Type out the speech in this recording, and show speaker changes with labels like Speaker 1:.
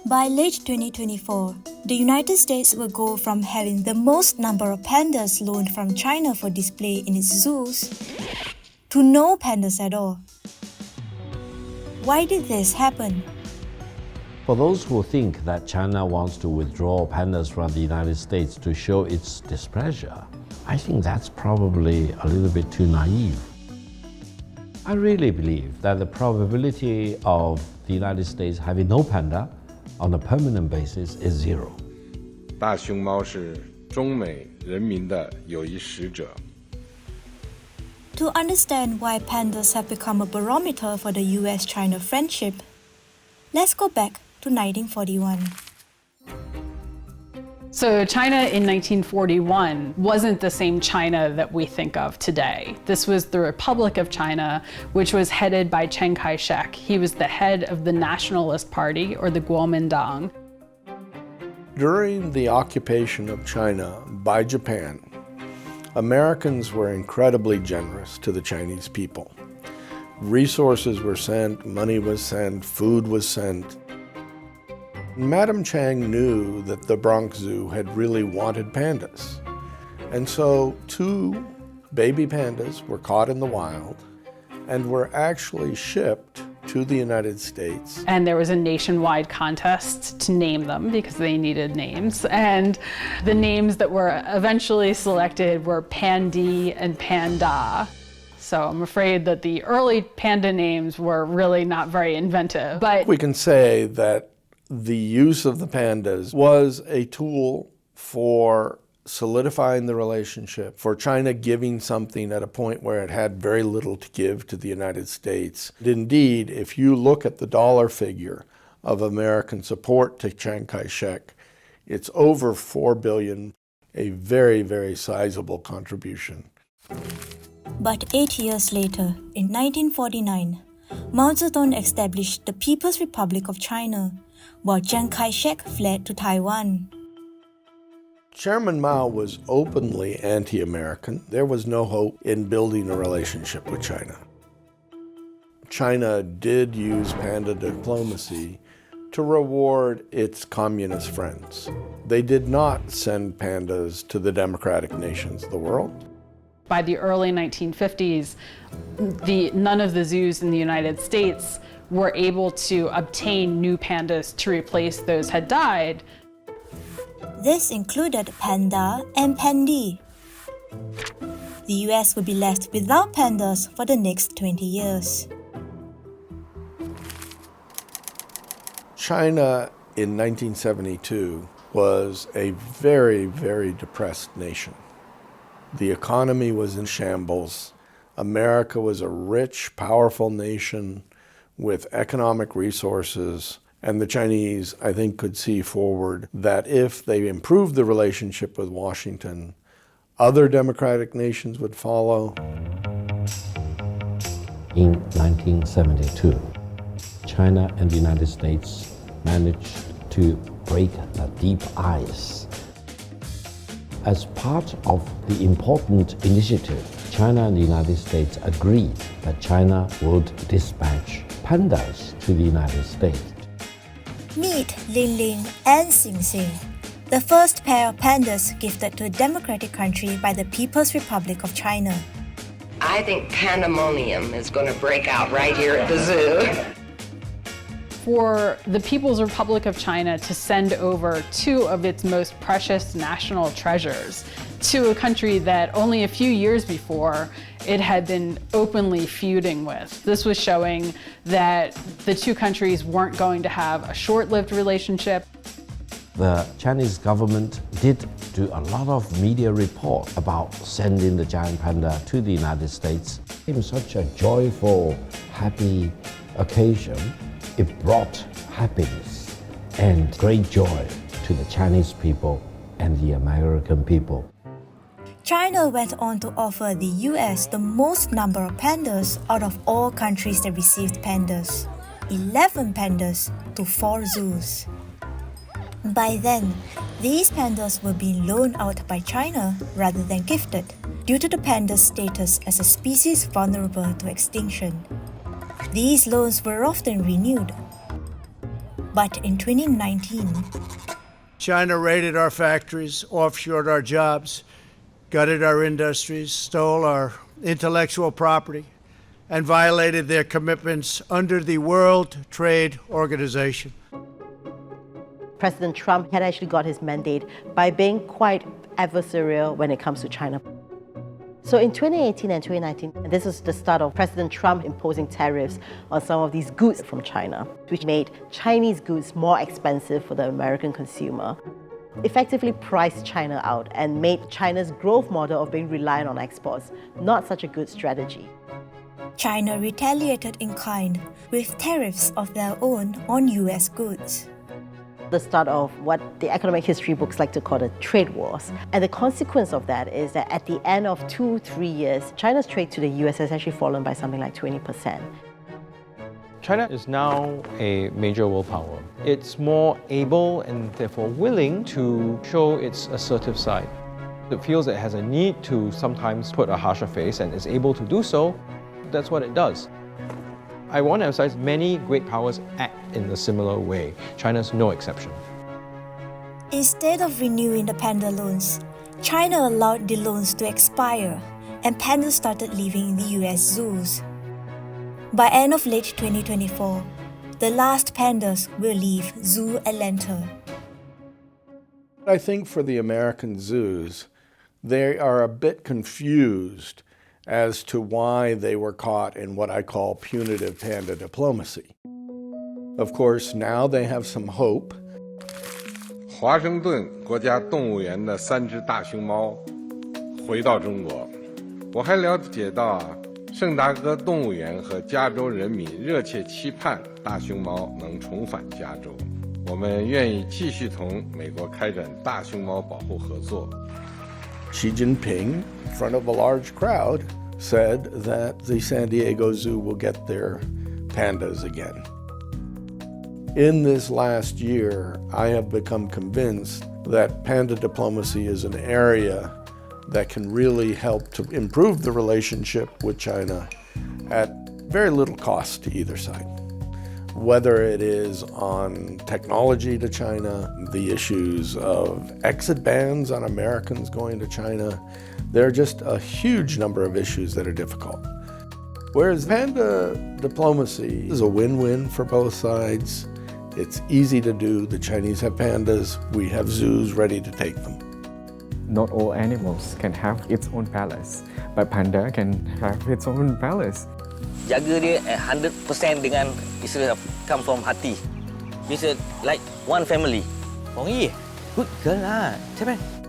Speaker 1: By late 2024, the United States will go from having the most number of pandas loaned from China for display in its zoos to no pandas at all. Why did this happen?
Speaker 2: For those who think that China wants to withdraw pandas from the United States to show its displeasure, I think that's probably a little bit too naive. I really believe that the probability of the United States having no panda on a permanent basis is zero.
Speaker 3: 大熊猫是中美人民的友谊使者。
Speaker 1: To understand why pandas have become a barometer for the US-China friendship, let's go back to 1941.
Speaker 4: So China in 1941 wasn't the same China that we think of today. This was the Republic of China, which was headed by Chiang Kai-shek. He was the head of the Nationalist Party, or the Kuomintang.
Speaker 5: During the occupation of China by Japan, Americans were incredibly generous to the Chinese people. Resources were sent, money was sent, food was sent. Madam Chiang knew that the Bronx Zoo had really wanted pandas. And so 2 baby pandas were caught in the wild and were actually shipped to the United States.
Speaker 4: And there was a nationwide contest to name them because they needed names. And the names that were eventually selected were Pandy and Panda. So I'm afraid that the early panda names were really not very inventive. But
Speaker 5: we can say that the use of the pandas was a tool for solidifying the relationship, for China giving something at a point where it had very little to give to the United States. Indeed, if you look at the dollar figure of American support to Chiang Kai-shek, it's over $4 billion, a very, very sizable contribution.
Speaker 1: But 8 years later, in 1949, Mao Zedong established the People's Republic of China, while Chiang Kai-shek fled to Taiwan.
Speaker 5: Chairman Mao was openly anti-American. There was no hope in building a relationship with China. China did use panda diplomacy to reward its communist friends. They did not send pandas to the democratic nations of the world.
Speaker 4: by the early 1950s, none of the zoos in the United States were able to obtain new pandas to replace those had died.
Speaker 1: This included Panda and Pandy. The US would be left without pandas for the next 20 years.
Speaker 5: China in 1972 was a very, very depressed nation. The economy was in shambles. America was a rich, powerful nation with economic resources, and the Chinese, I think, could see forward that if they improved the relationship with Washington, other democratic nations would follow.
Speaker 2: In 1972, China and the United States managed to break the deep ice. As part of the important initiative, China and the United States agreed that China would dispatch pandas to the United States.
Speaker 1: Meet Ling Ling and Sing Sing, the first pair of pandas gifted to a democratic country by the People's Republic of China.
Speaker 6: I think pandemonium is going to break out right here at the zoo.
Speaker 4: For the People's Republic of China to send over two of its most precious national treasures to a country that only a few years before it had been openly feuding with. This was showing that the two countries weren't going to have a short-lived relationship.
Speaker 2: The Chinese government did do a lot of media report about sending the giant panda to the United States. It was such a joyful, happy occasion. It brought happiness and great joy to the Chinese people and the American people.
Speaker 1: China went on to offer the US the most number of pandas out of all countries that received pandas, 11 pandas to 4 zoos. By then, these pandas were being loaned out by China rather than gifted, due to the panda's status as a species vulnerable to extinction. These loans were often renewed. But in 2019,
Speaker 7: China raided our factories, offshored our jobs, gutted our industries, stole our intellectual property, and violated their commitments under the World Trade Organization.
Speaker 8: President Trump had actually got his mandate by being quite adversarial when it comes to China. So in 2018 and 2019, this is the start of President Trump imposing tariffs on some of these goods from China, which made Chinese goods more expensive for the American consumer, effectively priced China out and made China's growth model of being reliant on exports not such a good strategy.
Speaker 1: China retaliated in kind with tariffs of their own on US goods.
Speaker 8: The start of what the economic history books like to call the trade wars. And the consequence of that is that at the end of 2-3 years, China's trade to the US has actually fallen by something like 20%.
Speaker 9: China is now a major world power. It's more able and therefore willing to show its assertive side. It feels it has a need to sometimes put a harsher face and is able to do so. That's what it does. I want to emphasize many great powers act in a similar way. China's no exception.
Speaker 1: Instead of renewing the panda loans, China allowed the loans to expire and pandas started living in the US zoos. By end of late 2024, the last pandas will leave Zoo Atlanta.
Speaker 5: I think for the American zoos, they are a bit confused as to why they were caught in what I call punitive panda diplomacy. Of course, now they have some hope.
Speaker 3: 华盛顿国家动物园的3只大熊猫回到中国。我还了解到圣达哥动物园和加州人民热切期盼大熊猫能重返加州。我们愿意继续同美国开展大熊猫保护合作。
Speaker 5: Xi Jinping, in front of a large crowd, said that the San Diego Zoo will get their pandas again. In this last year, I have become convinced that panda diplomacy is an area that can really help to improve the relationship with China at very little cost to either side. Whether it is on technology to China, the issues of exit bans on Americans going to China, there are just a huge number of issues that are difficult. Whereas panda diplomacy is a win-win for both sides. It's easy to do. The Chinese have pandas. We have zoos ready to take them.
Speaker 10: Not all animals can have its own palace, but panda can have its own palace.
Speaker 11: Jaga dia at 100% dengan istilah come from hati. It's like one family.
Speaker 12: 弘毅 good girl lah. ใช่ไหม